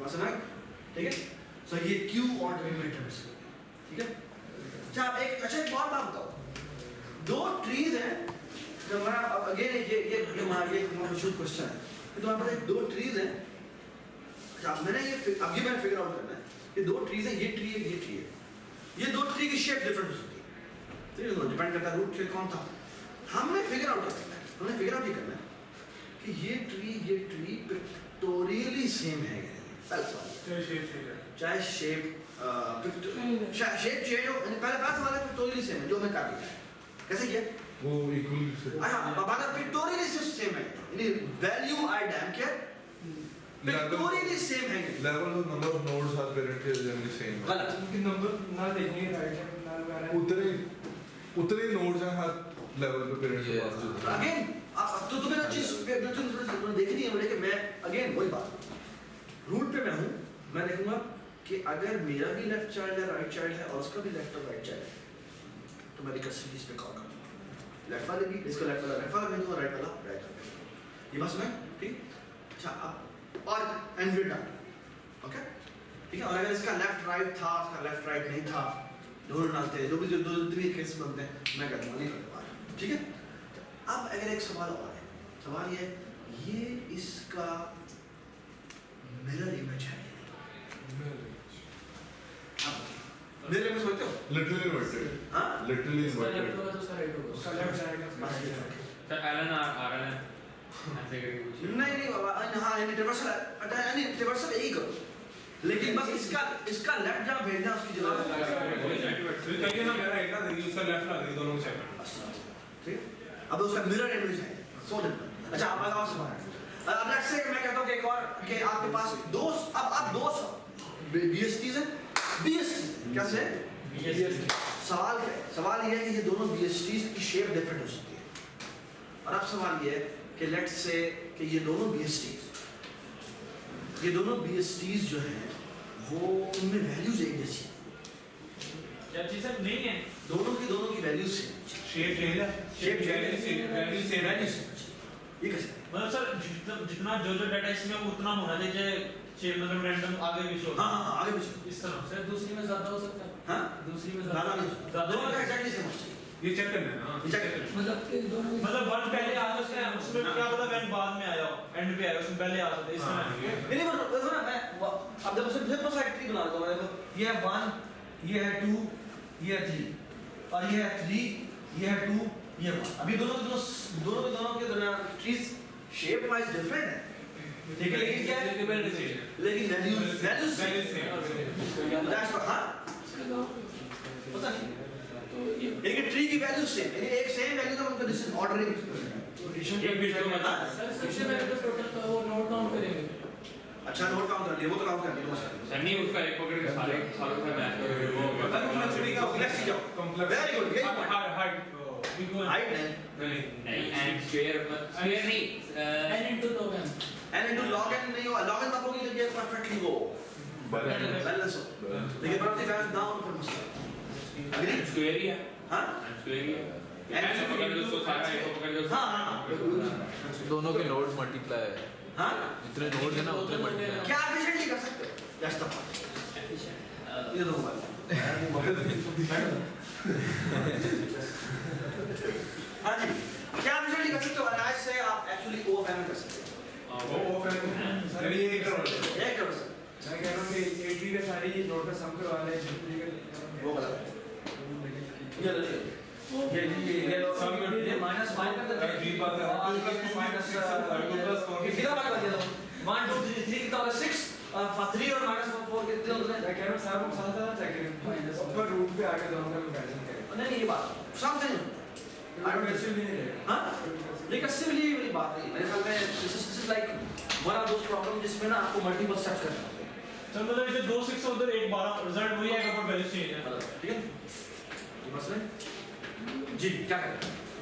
समझ ठीक है। सो ये क्यू और डेरिवेटिव्स ठीक है। अच्छा एक बात बताओ, दो ट्रीज हैं तो मैं अब अगेन ये मशहूर क्वेश्चन है कि तुम्हारे पास दो ट्रीज हैं। अच्छा मैंने फिगर आउट करना है कि दो ट्रीज हैं, ये ट्री है ये ट्री है, ये दो ट्री की शेप डिफरेंट हो सकती है, ठीक है, डिपेंड करता है रूट ट्री कौन था। हमने फिगर आउट करना है, हमने फिगर आउट ये करना है कि ये ट्री पिक्टोरियली सेम है, चाहे शेप चेंज हो, पहले बात हमारा पिक्टोरियली सेम है जो हमें काटी है, कैसे किया वो इक्वल से हमारा पिक्टोरियली सेम है, यानी वैल्यू आई डैम क्या पिक्टोरियली सेम है, level of number of nodes are parent is generally same. गलत क्योंकि नंबर ना देखेंगे राइट हैंड ना लगा उतने नोड्स हैं हर लेवल पे पेरेंट के पास। अगेन तो तुम्हें चीज तुमने देखनी है मुझे कि मैं अगेन वही बात रूट पे मैं हूं, मैं देखूंगा कि अगर मेरा भी लेफ्ट चाइल्ड है राइट चाइल्ड है और उसका भी लेफ्ट और राइट चाइल्ड है तो मैं रिकर्सिवली इस पे कॉल करूंगा, लेफ्ट वाले भी इसका लेफ्ट वाला भेजूंगा, राइट वाला राइट वाला भेजूंगा, ये बस मैं ठीक। अच्छा अब और एंड रिटर्न ओके ठीक है। और अगर इसका लेफ्ट राइट था इसका लेफ्ट राइट नहीं था दोनों डालते हैं, जो भी दो केस बनते हैं मैं कहता हूँ नहीं करता ठीक है। अब अगर एक सवाल और है, सवाल ये इसका मिरर इमेज है, मिरर इमेज होते हो लिटरली इन्वर्टेड, हां लिटरली इन्वर्टेड तो उसका राइट होगा, उसका लेफ्ट जाएगा सर एलन आरएलन ऐसे करके कुछ नहीं बाबा हां यानी रिवर्सल यही करो, लेकिन बस इसका लेफ्ट जहां भेजना उसकी जगह कहीं ना मेरा राइट ना देगी उसका लेफ्ट ना देगी, दोनों को चेक करना ठीक है। अब उसका मिरर इमेज है सो डिफरेंट। अच्छा अब और सवाल अब लेट्स से मैं कहता हूं कि एक और कि आपके पास दो अब दो बीएसटीज हैं, बीएसटी कैसे सवाल ये है कि ये दोनों बीएसटीज की शेप डिफरेंट हो सकती है, और अब सवाल ये है कि लेट्स से कि ये दोनों बीएसटीज जो हैं वो उनमें वैल्यूज एक जैसी क्या चीज सब नहीं है, दोनों की वैल्यूज सेम, शेप चेंज है, शेप वैल्यू सेम ये कैसे मतलब सर जितना जो डाटा इसमें उतना होना चाहिए, शेप मतलब रैंडम आगे भी शो हां आगे पीछे इस तरह सर दूसरी में ज्यादा हो सकता है, हां दूसरी में ज्यादा नहीं दोनों का एग्जैक्टली सेम होना चाहिए, ये चेक करना है हां ये चेक करना मतलब दोनों मतलब वन पहले आ सकते हैं उसमें क्या पता वैन बाद में आया हो, एंड पे आया उसमें पहले आ सकते हैं इस तरह। नहीं देखो ना मैं अब जब उसे फिर बस एक ट्री बना देता हूं, देखो ये है 1 ये है 2 ये है 3 और ये है 3 ये है 2 ये 1। अभी दोनों के दरमियान ट्रीज शेप वाइज डिफरेंट है, लेकिन क्या है लेकिन वैल्यूज सेम दैट्स व्हाट हां पता नहीं लेकिन ट्री की वैल्यू सेम, यानी एक सेम वैल्यू का मतलब दिस इज ऑर्डरिंग एक बीच को मत सर सबसे पहले तो टोटल का वो नोट काउंट करेंगे। अच्छा नोट काउंट कर लिया, वो तो काउंट कर लिया सर नहीं उसका एक पकड़ के सारे सालों का मैच करोगे वो पता नहीं कॉम्प्लेक्सिटी का कॉम्प्लेक्स जाओ कॉम्प्लेक्स वेरी गुड यही हार्ड हाइट नहीं एंड स्क्वायर नहीं n into log n n into log n नहीं होगा, log n तब होगी जब ये परफेक्टली वो बैलेंस हो, लेकिन प्रॉपर्टी बैलेंस ना हो तो फिर मुश्किल अग्री स्क्वायर ही है हां स्क्वायर ही है ऐसे पकड़ के उसको सारा एक को पकड़ के हां दोनों के नोड्स मल्टीप्लाई है, हां जितने नोड्स है ना उतने मल्टीप्लाई क्या एफिशिएंटली कर सकते हो दैट्स द पॉइंट, ये दो बात हां जी क्या एफिशिएंटली कर सकते हो, आज से आप एक्चुअली ओएफएम कर सकते हो, वो फिर सर ये एक करोड़ एक करो सर मैं कह रहा हूं कि 8 का सारी नोट का सम करवा ले वो गलत है ये माइनस 5 कर देते हैं जी बात है माइनस 2 प्लस 4 कितना बात कर दिया 1 2 3 3 का 6 और 3 और माइनस 4 कितने होते हैं, मैं कह रहा हूं सारा साथ साथ चेक करें ऊपर रूट पे आके दोनों का कंपैरिजन करें। नहीं ये बात समथिंग आई डोंट रिकर्सिवली नहीं है हां रिकर्सिवली वाली बात नहीं, मेरे ख्याल में this is like one of those problem जिसमें ना आपको मल्टीपल स्टेप्स करना होता है। चल मतलब इसे 2 6 उधर 1 12 रिजल्ट वही आएगा पर वैल्यू चेंज है, ठीक है ये मसला है जी क्या करें,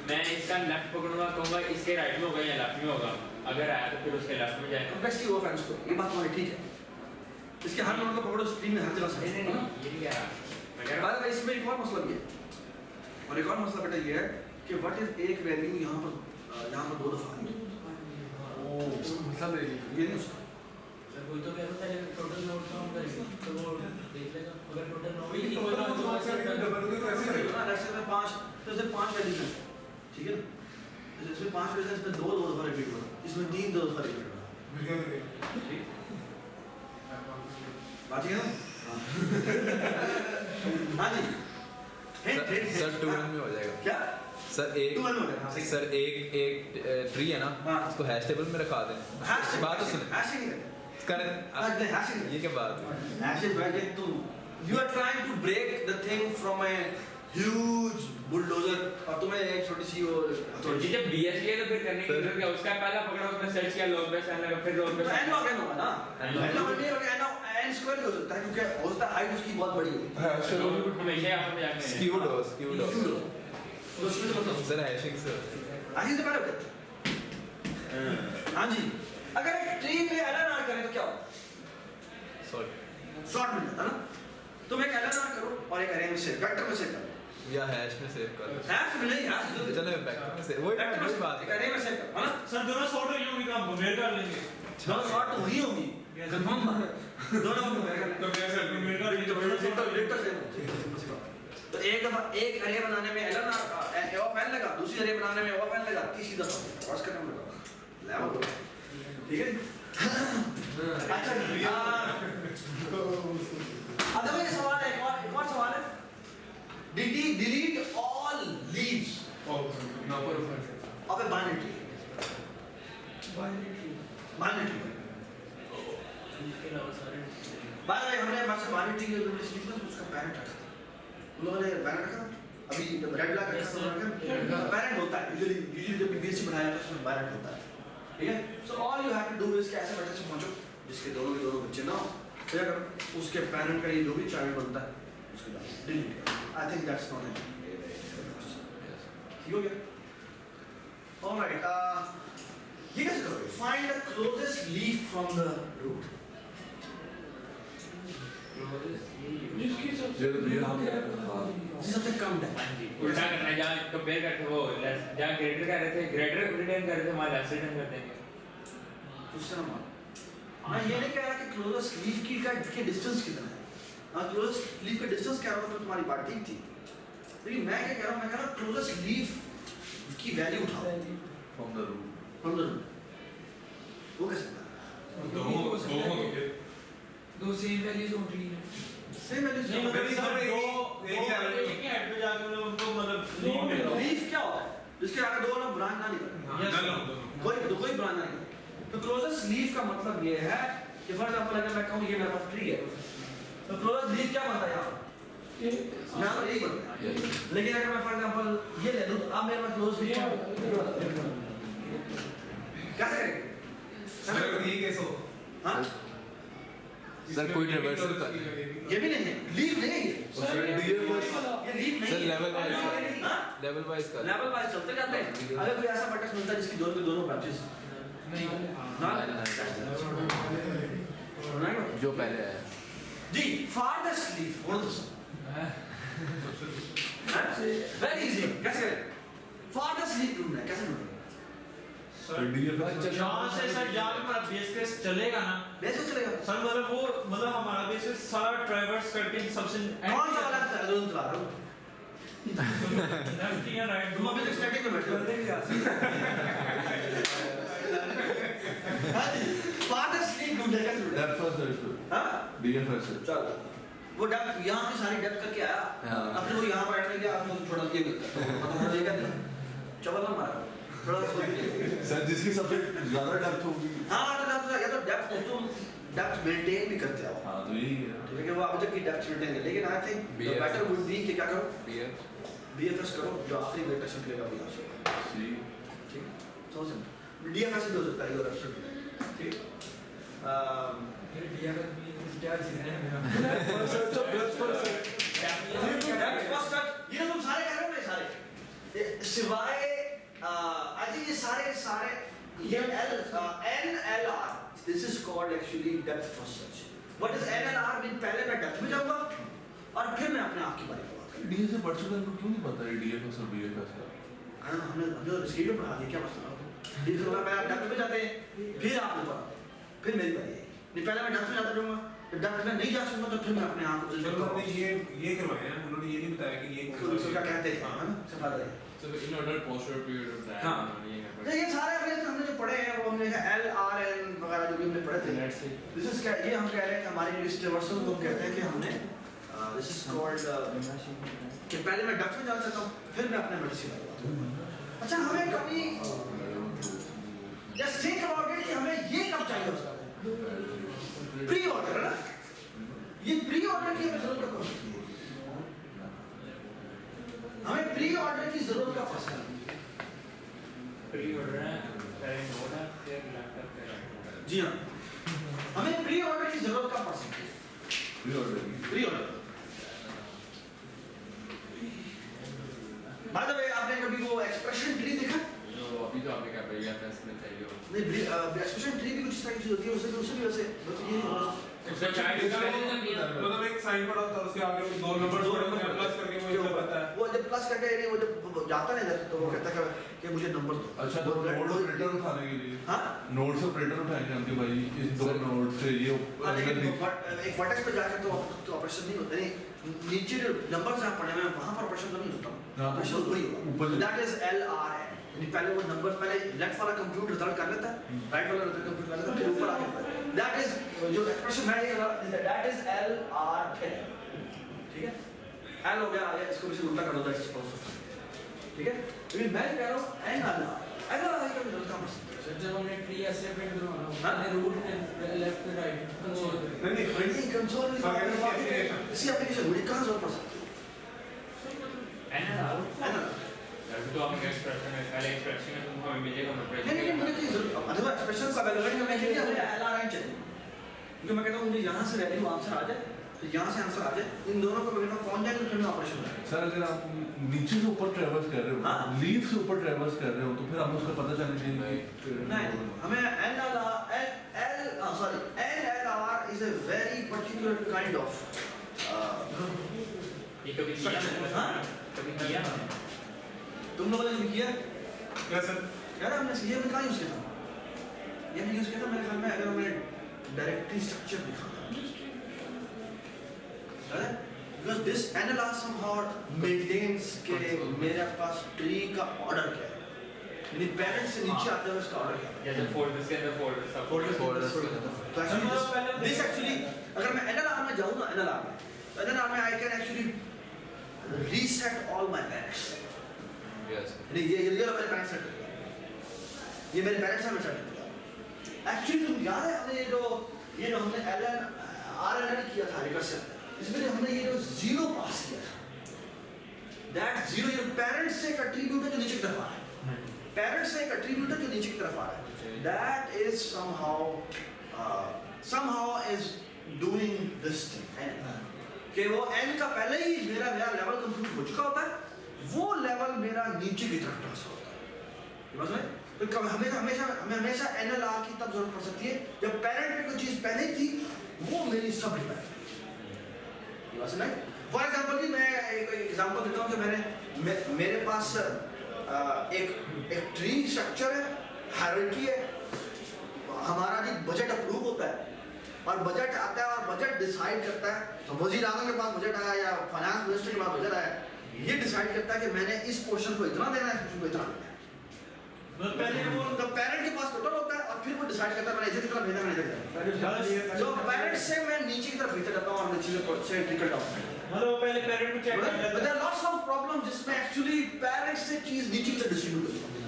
मैं इसका लेफ्ट पकड़ूंगा कहूंगा इसके राइट में होगा या लेफ्ट में होगा, अगर आया तो फिर उसके लेफ्ट में जाएगा कॉम्प्लेक्सिटी वो फ्रेंड्स को ये बात हमारी ठीक है, इसके हर नोड को पकड़ो स्क्रीन में हर जगह सही नहीं ये क्या है मैं कह रहा बात है इसमें एक और मसला भी है, और एक और मसला बेटा ये है कि व्हाट इफ एक वैल्यू यहां पर 2 दफा आई, ओ मतलब ये नहीं हो सकता सर कोई तो कह रहा पहले टोटल नोट काउंट करेगा तो वो देख लेगा अगर टोटल नोट ही तो इक्वल हो तो डबल को कैसे करेगा? ऐसे में 5 तो इसमें 5 वैल्यूज हैं, ठीक है ना? इसमें 5 वैल्यूज हैं, इसमें 2 दफा रिपीट होगा, इसमें 3 दफा रिपीट होगा, ठीक? बात ठीक है ना? हाँ जी। सर 2 1 में हो जाएगा। क्या? सर 2 1 हो जाएगा, हाँ, सही। सर एक ट्री है ना, हाँ। उसको हैश टेबल में रखा दें। बात तो सुन हैशिंग करें हैशिंग ये क्या बात है? हैशिंग ब्रैकेट तो you are trying to break the thing from a huge bulldozer और तुम्हें एक छोटी सी वो तो जब बीएस किया तो फिर करने की जरूरत क्या? उसका पहला पकड़ा, उसने सर्च किया लॉग बेस एन लगा, फिर log base n log n होगा ना, एन लॉग नहीं होगा, एन स्क्वायर हो सकता है क्योंकि होता है हाइट उसकी बहुत बड़ी होगी। हमेशा यहाँ पे जाके स्क्यूड हो तो उसमें मतलब सर हैशिंग सर आगे से पहले हाँ जी, अगर एक ट्री में एलएनआर करें तो क्या होगा? सॉरी शॉर्ट मिल जाता ना। तुम एक एलएनआर करो और एक अरे में सेव, वेक्टर में सेव करो, या हैश में सेव कर हैश में नहीं, हैश में चलो वेक्टर में सेव वही बात एक है। अरे में सेव करो, है ना? सर दोनों सॉर्ट हो होंगे, काम मेल कर लेंगे। दोनों शॉर्ट तो वही होगी, कंफर्म बात है। दोनों को मेल कर तो कैसे मेल कर लेंगे? तो एक दफा एक अरे बनाने में एलएनआर ऑफ एन लगा, दूसरी अरे बनाने में ऑफ एन लगा, तीसरी दफा क्रॉस करने में लगा लेवल, ठीक है? अच्छा अब देखो ये सवाल है, एक और सवाल है, did he delete all leaves of a binary tree? binary tree इसके अलावा सारे बाय द वे हमने binary tree के लिस्ट लिखा था, उसका पैरेंट रखा था, उन लोगों ने पैरेंट रखा था, अभी रेड ब्लैक रखा था, पैरेंट होता है यूजुअली जब बीबीएससी पढ़ाया था उसमें पैरेंट होता है, ठीक है? So all you have to do is कि ऐसे बच्चे से पहुंचो जिसके दोनों के दोनों बच्चे ना हो, फिर अगर उसके पैरेंट का ये जो भी चाइल्ड बनता है उसके बाद डिलीट कर। I think that's not it, ठीक हो गया? ऑलराइट, ये कैसे करोगे? Find the closest leaf from the root. जी सबसे कम है, उल्टा करना है, जहाँ कंपेयर करते वो जहाँ ग्रेटर कर रहे थे, ग्रेटर रिटर्न कर रहे थे, वहाँ लेस रिटर्न कर देंगे। उससे ना मान। मैं ये नहीं कह रहा कि क्लोजेस्ट लीफ की डिस्टेंस कितना है, हाँ क्लोजेस्ट लीफ का डिस्टेंस कह रहा हूँ तो तुम्हारी बात ठीक थी, लेकिन मैं क्या कह रहा हूँ, मैं कह रहा हूँ क्लोजेस्ट लीफ की वैल्यू उठाओ from the root. From the root, वो कैसे पता? दो सेम वैल्यूज हो रही हैं सेम वैल्यू नहीं मतलब सब एक ही लेवल पे हेड पे जाके मतलब उनको मतलब लीव मिल रहा है। लीफ क्या होता है? जिसके आगे दो ना ब्रांच ना निकले, कोई ब्रांच ना निकले। तो क्लोजेस्ट लीफ का मतलब ये है कि फॉर एग्जांपल अगर मैं कहूँ ये मेरा पास ट्री है, तो क्लोजेस्ट लीफ क्या बनता है यहाँ तो यही बनता है, लेकिन अगर मैं फॉर एग्जांपल ये ले लूँ तो अब मेरे पास क्लोजेस्ट लीफ कैसे करेंगे? सर ये कैसे हो? हाँ सर कोई रिवर्सल कर ये भी नहीं है, लीफ नहीं है ये लीफ नहीं सर है, लेवल वाइज हाँ? लेवल वाइज कर लेवल वाइज चलते जाते हैं। अगर कोई ऐसा वर्टेक्स मिलता है जिसकी दोनों के दोनों ब्रांचेस ना जो पहले है जी फारदेस्ट लीफ बोल दो वेरी इजी, कैसे करें? फारदेस्ट लीफ ढूंढना है, कैसे ढूंढेंगे? जहाँ से सर जहाँ पे हमारा बेस केस चलेगा ना बेसिस चलेगा सर मतलब वो मतलब हमारा बेस केस सारा ट्रैवर्स करके सबसे कौन सा वाला है? जो चला रहा हूँ लेफ्ट या राइट तुम अभी तक स्टैटिक में बैठे हो। हाँ जी फारदेस्ट लीफ ढूंढे, कैसे ढूंढे? डेप्थ फर्स्ट सर्च हाँ डीएफएस चलो वो डेप्थ यहाँ की सारी डेप्थ करके आया, अपने को यहाँ बैठने गया, आपको थोड़ा ये मिलता है मतलब देगा नहीं चवल ना मारा थोड़ा सर जिसकी सबसे ज्यादा डेप्थ होगी। हाँ तो डेप्थ तुम डेप्थ मेंटेन भी करते हो, हाँ तो यही है। ठीक है वो अब तक की डेप्थ मेंटेन है, लेकिन I think better would be कि क्या करो बीएफएस करो, जो आखिरी वेक्टर निकलेगा वो यहाँ से, ठीक है समझ डीएफएस भी हो सकता है, योर एब्सोल्युटली ठीक। फिर दिया कर भी क्या चीज है मेरा डेप्थ फर्स्ट सर्च ये तुम सारे कह रहे हो ना, सारे सिवाय आई थिंक ये सारे ये NLR this is called actually depth first search. What does NLR mean? पहले मैं डेप्थ में जाऊंगा और फिर मैं अपने आप की बारे में बात करूंगा। डीएस से पर्सनल को क्यों नहीं पता है डीएफएस और बीएफएस का? हमने स्किल में पढ़ा दिया, क्या मसला है? डीएस वाला पहले आप डेप्थ में जाते हैं, फिर आपने पढ़ा, फिर मेरी बारी है, नहीं पहले मैं डॉक्टर जाता रहूँगा, जब डॉक्टर में नहीं जा सकूँगा तो फिर मैं अपने आप को चलो आपने ये करवाए हैं, उन्होंने ये नहीं बताया कि ये उसका कहते हैं है ना सिखा रहे हैं। So in order posterior period of that. हाँ। तो ये सारे हमने जो पढ़े हैं वो हमने LRN वगैरह जो भी हमने पढ़े थे, Let's see. दिस इज क्या ये हम कह रहे हैं कि हमारी लिस्ट रिवर्सल को हम कहते हैं कि हमने दिस इज कॉल्ड कि पहले मैं डॉक्टर में जा सकता हूँ फिर मैं अपने मेडिसिन लगाता हूँ। अच्छा हमें कभी जस्ट थिंक अबाउट इट कि हमें ये कब चाहिए उसका प्री ऑर्डर है ना, ये प्री ऑर्डर की हमें जरूरत कब पड़ती है, हमें प्री ऑर्डर की जरूरत कब पड़ती है? Pre-order है, पहले note है, फिर laptop पे right है। जी हाँ, हमें प्री ऑर्डर की जरूरत कब पड़ सकती है? Pre order by the way आपने कभी वो एक्सप्रेशन ट्री देखा? जो अभी तो आपने क्या पढ़ा था इसमें चाहिए हो। नहीं एक्सप्रेशन ट्री भी कुछ इस तरह की चीज होती है, उससे भी वैसे उसका चाइल्ड मतलब एक साइन पड़ा होता है उसके आगे दो नंबर प्लस करके मुझे जो पता है वो जब प्लस करके नहीं वो जब जाता है इधर तो वो कहता है कि मुझे नंबर दो। अच्छा तो नोट और प्रिंटर उठाने के लिए हाँ नोट से प्रिंटर उठाएंगे हम कि भाई इस दो नोट से ये लेकिन एक वर्टेक्स पे जाकर तो ऑपरेशन नहीं होता, नहीं नीचे जो नंबर जहाँ पड़े हुए हैं वहाँ पर ऑपरेशन तो नहीं होता, ऑपरेशन वही होगा। दैट इज LRN, यानी पहले वो नंबर पहले लेफ्ट वाला कंप्यूटर रिजल्ट कर लेता है, राइट वाला रिजल्ट कंप्यूटर कर लेता है, फिर ऊपर आके दैट इज जो एक्सप्रेशन है ये दैट इज LRN, ठीक है। L हो गया आगे इसको भी उल्टा कर दो दैट इज प्रोसेस, ठीक है। लेकिन मैं कह रहा हूँ NLR का रिजल्ट कहाँ पर सर जब हमने ट्री ऐसे प्रिंट करवाना हाँ? हमने रूट लेफ्ट राइट कंसोल नहीं प्रिंटिंग कंसोल इसी एप्लीकेशन में कहाँ जरूरत पड़ सकती है ना। है ना? अभी तो आपने एक्सप्रेशन है, पहले एक्सप्रेशन है तुमको हमें मिलेगा मैं नहीं मुझे की जरूरत अथवा एक्सप्रेशन का अवेलेबल करने के लिए मुझे LRN चाहिए, क्योंकि मैं कहता हूँ मुझे यहाँ से वैल्यू आंसर आ जाए तो यहाँ से आंसर आ जाए, इन दोनों को मैं पहुँच जाए तो फिर मैं ऑपरेशन करूँ। सर अगर आप नीचे से ऊपर ट्रैवर्स कर रहे हो हाँ। लीफ से ऊपर ट्रैवर्स कर रहे हो तो फिर हमें उसका पता चलना चाहिए कि नहीं हमें NLR is a very particular kind of ये कभी किया structure, हाँ? कभी किया ना। तुम लोगों ने किया क्या सर यार हमने ये में कहाँ यूज़ किया था, ये में यूज़ किया था मेरे ख्याल में अगर हमें डायरेक्टरी स्ट्रक्चर दिखाना because this NLR somehow maintains के मेरे पास ट्री का ऑर्डर क्या है, यानी पेरेंट्स से नीचे आते हुए इसका ऑर्डर क्या है, जैसे फोल्डर्स के अंदर फोल्डर्स सब तो actually this actually अगर मैं NLR में जाऊँ ना NLR में तो NLR में I can actually reset all my parents, Yes. यानी ये मेरे पेरेंट्स सेट कर दिया, ये मेरे पेरेंट्स में सेट कर दिया। एक्चुअली तुम याद है हमने ये जो हमने RNN किया था रिकर्सिव, इसमें हमने ये जो जीरो पास किया था, दैट जीरो ये पेरेंट्स से एक एट्रीब्यूट है जो नीचे की तरफ आ रहा है, पेरेंट्स से एक एट्रीब्यूट है जो नीचे की तरफ आ रहा है, that is somehow is doing this thing कि वो n का पहले ही मेरा लेवल कंप्यूट हो चुका होता है, वो लेवल मेरा नीचे की तरफ ट्रांसफर होता है, समझ में? तो हमेशा NLR की तब जरूरत पड़ सकती है जब पेरेंट में कोई चीज पहले थी वो मेरी सब डिपेंड, फॉर एग्जाम्पल कि मैं एक एग्जाम्पल देता हूँ कि मेरे पास एक ट्री स्ट्रक्चर है, हायरार्की है, हमारा जी बजट अप्रूव होता है और बजट आता है और बजट डिसाइड करता है, तो वजीर आज़म के पास बजट आया या फाइनेंस मिनिस्टर के पास बजट आया, ये डिसाइड करता है कि मैंने इस पोर्शन को इतना देना है, इस पोर्शन को इतना देना है, पहले वो तो पेरेंट के पास टोटल होता है और फिर वो डिसाइड करता है मैंने इधर कितना भेजना, मैंने इधर कितना, जो पेरेंट से मैं नीचे की तरफ भेजता जाता हूँ और नीचे से ट्रिकल डाउन, मतलब पहले पेरेंट को चेक कर but there are lots of problems जिसमें एक्चुअली पेरेंट्स से चीज नीचे की तरफ डिस्ट्रीब्यूट होती है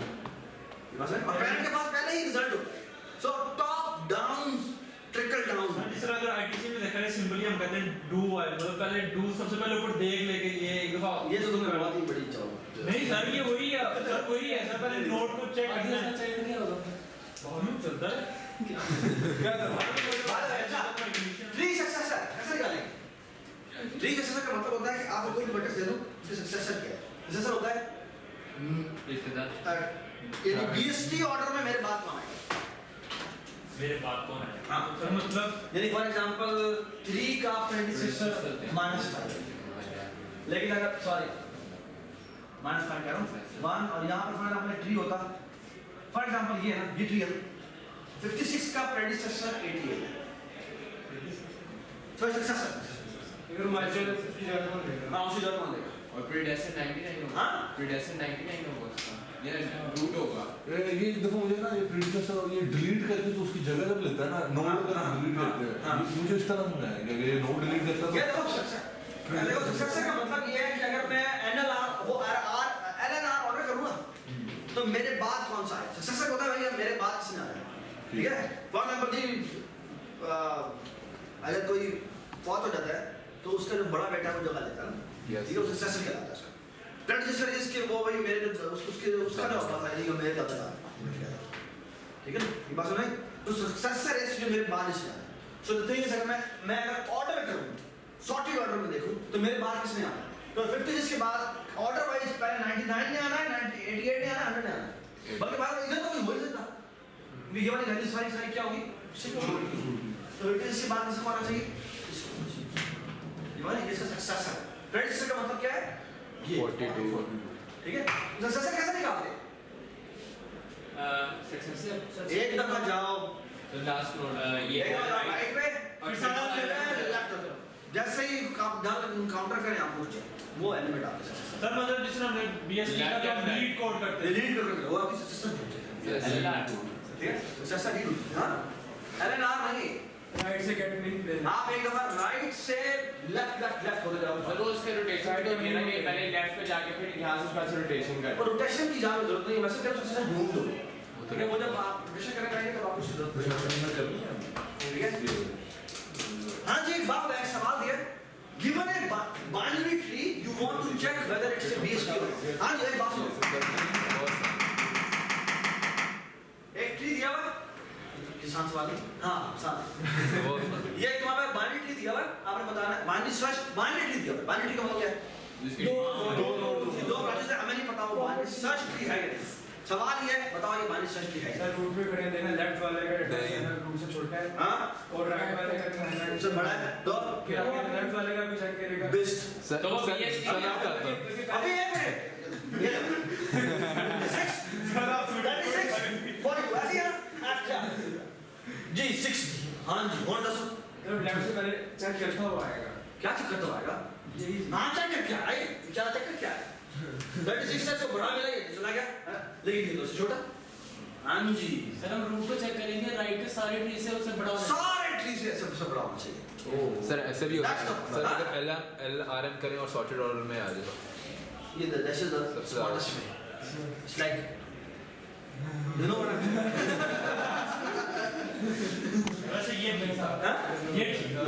और पेरेंट के पास पहले ही रिजल्ट होता है, so top down trickle down. इस तरह अगर आईटीसी में देखा है सिंपली हम कहते हैं डू वाइल, मतलब पहले डू सबसे पहले ऊपर देख लेके ये एक दफा ये तो तुम्हें बहुत ही बड़ी चौक नहीं सर ये वही है सर वही है सर पहले नोट को चेक करना है चाहिए नहीं होगा बहुत चलता है क्या अच्छा ट्री सक्सेसर कैसे निकालेंगे? ट्री सक्सेसर का मतलब होता है कि आपको कोई वर्टेक्स दे दो उसके सक्सेसर क्या है, सक्सेसर होता है रिश्तेदार यानी BST ऑर्डर में मेरे बात कौन आएगा, मेरे बात कौन है हाँ सर मतलब यानी फॉर एग्जांपल 3 का प्रेडिसेसर -5, लेकिन अगर सॉरी -5 कह रहा हूँ 1 और यहाँ पर फॉर एग्जांपल ट्री होता, फॉर एग्जांपल ये है ना ये ट्री है 56 का प्रेडिसेसर 88 है, तो सक्सेसर अगर माइचल उसकी जगह कौन लेगा? हाँ उसी जगह मान लेगा और प्रीडेस्टिन 99 होगा। हाँ? प्रीडेस्टिन 99 होगा उसका। ये रूट होगा। ये एक दफा मुझे ना ये प्रीडिसेसर और ये डिलीट करके तो उसकी जगह जब लेता है ना नोड हाँ, अगर हाँ, डिलीट हाँ, करते हैं हाँ। मुझे इस तरह समझ आया कि ये नोड डिलीट करता क्या है देखो सक्सेसर का मतलब ये है कि अगर मैं एनएलआर वो एलएनआर ऑर्डर करूँ ना तो मेरे बाद कौन सा है सक्सेसर होता है भैया मेरे बाद किसने आना है ठीक है फॉर एग्जांपल जी अगर कोई फौत हो जाता है तो उसका जो बड़ा बेटा है वो जगह लेता है ना Yes. ठीक है उसे सक्सेसर कहलाता है उसका प्रेडिसेसर इसके वो भाई मेरे जो उसका जो होता है ये मेरे दादा का ठीक है ना ये बात सुनाई तो सक्सेसर इज जो मेरे बाद इसने आना है सो द थिंग इज अगर मैं अगर ऑर्डर करूं सॉर्टेड ऑर्डर में देखूं तो मेरे बाद किसने आना है तो 50 जिसके बाद ऑर्डर वाइज पहले 99 ने आना है 88 ने आना है 100 ने आना है बल्कि बाद में इधर तो कोई हो ही सकता ये वाली वैल्यू सारी क्या होगी तो 80 इसके बाद किसको आना चाहिए ये वाली इसका सक्सेसर प्रेडिसेसर का मतलब क्या है ये 42 ठीक है सक्सेसर कैसे निकालते हैं सक्सेसर एक दफा जाओ तो लास्ट नोड ये एक दफा राइट पे और फिर सारा लेफ्ट जैसे ही काउंटर करें आप पूछ वो एलिमेंट आपके सक्सेसर सर मतलब जिस तरह हमने BST का जो हम लीड कोड करते हैं डिलीट करके वो आपकी सक्सेसर ठीक है सक्सेसर लीड हां एलएनआर नहीं राइट से गेट मीन पे आप एक दफा राइट से लेफ्ट होते जाओ तो उसके रोटेशन तो मेरा नहीं पहले लेफ्ट पे जाके फिर यहां से उसका रोटेशन कर और रोटेशन की जाने जरूरत नहीं है वैसे जब सक्सेसर ढूंढ दो ठीक है वो जब आप रोटेशन करेंगे तब आपको जरूरत पड़ेगी ठीक है हाँ जी एक बात एक सवाल दिया given a binary tree you want to check whether it's a BST or not हाँ जी एक बात सुनो एक ट्री दिया हुआ किसान सवाल हाँ साथ ये तुम्हारे पास बाइनरी ट्री दिया हुआ आपने बताना बाइनरी सर्च बाइनरी ट्री दिया हुआ बाइनरी ट्री का मतलब क्या है दो ब्रांचेस है हमें नहीं पता वो बाइनरी सर्च ट्री है या नहीं सवाल ये है बताओ ये बाइनरी सर्च ट्री है सर रूट पे खड़े देना लेफ्ट वाले का डेटा रूट से छोटा है हाँ और राइट वाले का उससे बड़ा है तो फिर आगे लेफ्ट वाले का भी चेक करेगा बेस्ट सर तो वो सर BST सर आप करते हैं अभी एक मिनट ये 36 ऐसे है ना अच्छा जी 60 हाँ जी और दसो तो लेफ्ट से पहले चेक करता हुआ आएगा क्या चक्कर तो आएगा यही हाँ चक्कर क्या है क्या चक्कर क्या है 36 से बड़ा मिला ये चला गया लेकिन ये तो छोटा हाँ जी सर हम रूट को चेक करेंगे राइट के सारे ट्री से उससे बड़ा होना सारे ट्री से सबसे बड़ा होना चाहिए सर ऐसे भी होता है That's the- सर अगर LRM करें और सॉर्टेड ऑर्डर में आ जाए ये दैट इज द सबसे smartest way it's like you know what वैसे ये मेरे साथ हाँ ये ठीक है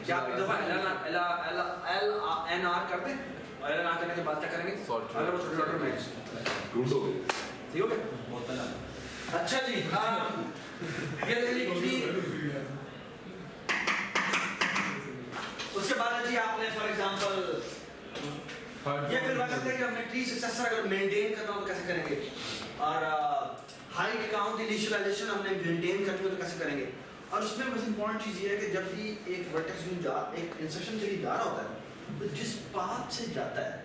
क्या आप एक दफा LNR करते हैं और LNR करने के बाद क्या करेंगे Sort अगर वो छोटे ऑर्डर में ढूंढोगे ठीक हो गया अच्छा जी ये देखिए उसके बाद जी आपने फॉर एग्जांपल ये फिर बात करते हैं कि हमने ट्री सक्सेसर अगर मेंटेन करना हो तो कैसे करेंगे और हाइट काउंट इनिशियलाइजेशन हमने मेंटेन करनी हो तो कैसे करेंगे और उसमें बस इंपॉर्टेंट चीज ये है कि जब भी एक वर्टेक्स एक इंसर्शन के लिए जा रहा होता है तो जिस पाथ से जाता है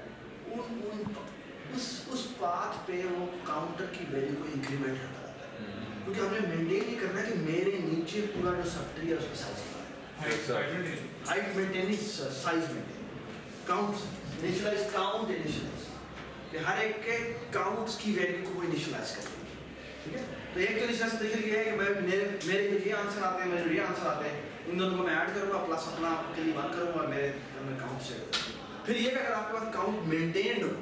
उस पाथ पे वो काउंटर की वैल्यू को इंक्रीमेंट करता रहता है क्योंकि हमने मेंटेन ही करना है कि मेरे नीचे पूरा जो सब ट्री है उसका size height maintain size maintain count initialize count initialize कि हर एक के काउंट्स की वैल्यू को वो इनिशियलाइज करते हैं ठीक है तो एक तो इनिशियलाइज तरीका ये है कि मैं मेरे ये आंसर आते हैं मेरे ये आंसर आते हैं इन दोनों को मैं ऐड करूंगा प्लस अपना के लिए 1 करूंगा और मेरे काउंट से फिर ये अगर आपके पास काउंट मेंटेन्ड हो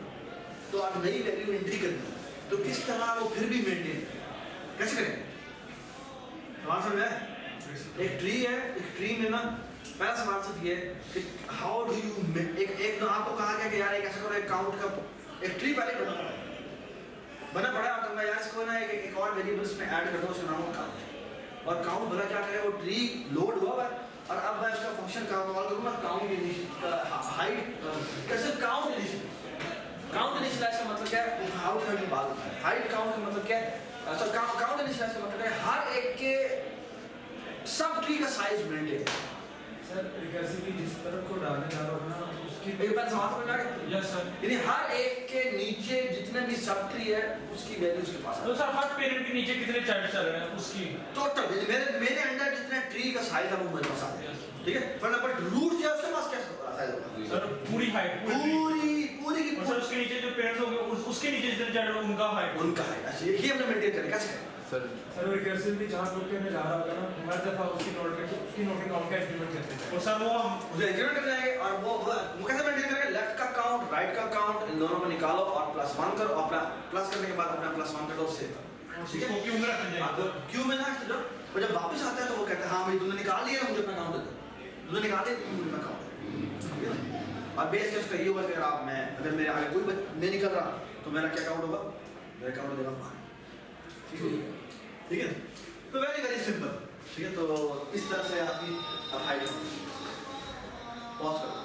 तो आप नई वैल्यू एंट्री करनी है तो किस तरह वो फिर भी मेंटेन कैसे करें सवाल समझ आया एक ट्री है एक ट्री में ना पहला सवाल सिर्फ ये है कि हाउ डू यू एक तो आपको कहा गया कि यार एक ऐसा करो एक काउंट का एक ट्री पहले बना पड़ा और तुमने यार इसको ना एक और वेरिएबल इसमें ऐड कर दो उसका नाम है काउंट और काउंट भला क्या करेगा वो ट्री लोड हुआ है और अब मैं इसका फंक्शन कॉल करूंगा काउंट हाइट कैसे काउंट इनिशियलाइज का मतलब क्या है हाउ का भी बात होता है हाइट काउंट का मतलब क्या है सो काउंट इनिशियलाइज का मतलब है हर एक के सब ट्री का साइज मेंटेन सर रिकर्सिवली जिस तरफ को डालने जा रहा हो ना उसकी एक बार समाप्त करना है यस सर यानी हर एक के नीचे जितने जितने भी सब ट्री है उसकी वैल्यू उसके पास तो सर हर पेरेंट के नीचे कितने चाइल्ड चल रहे हैं उसकी टोटल मेरे अंडर जितने ट्री का साइज है वो मेरे पास आता है, ठीक है, बट रूट जो है उसके पास क्या साइज होगा? सर पूरी हाइट पूरी की और सर उसके नीचे जो पेरेंट्स होंगे उसके नीचे जितने चाइल्ड होंगे उनका हाइट उनका है ऐसे ये हमने मेंटेन करें कैसे करें? सर सर वो रिकर्सिवली जहाँ रुक के मैं जा रहा होगा ना हर दफा उसकी नोट काउंट का इंक्रीमेंट करते हैं और सर वो हम मुझे इंक्रीमेंट कर जाएंगे और वो कैसे मेंटेन करेंगे? लेफ्ट का काउंट राइट का काउंट इन दोनों को निकालो और +1 करो और अपना प्लस करने के बाद अपना +1 का डॉट सेव करो, ठीक है? उसको क्यों में रखना चाहिए? आपको क्यों में ना दो और जब वापस आता है तो वो कहता है हाँ भाई तुमने निकाल लिया मुझे अपना काउंट दे दो, तुमने निकाल लिया तो मुझे अपना काउंट दे दो। और बेस केस का ये होगा कि अगर मेरे आगे कोई नहीं निकल रहा तो मेरा क्या काउंट होगा? मेरा काउंट देगा 5, ठीक है? तो वेरी सिंपल, ठीक है? तो इस तरह से आपकी हाइट पॉज करो।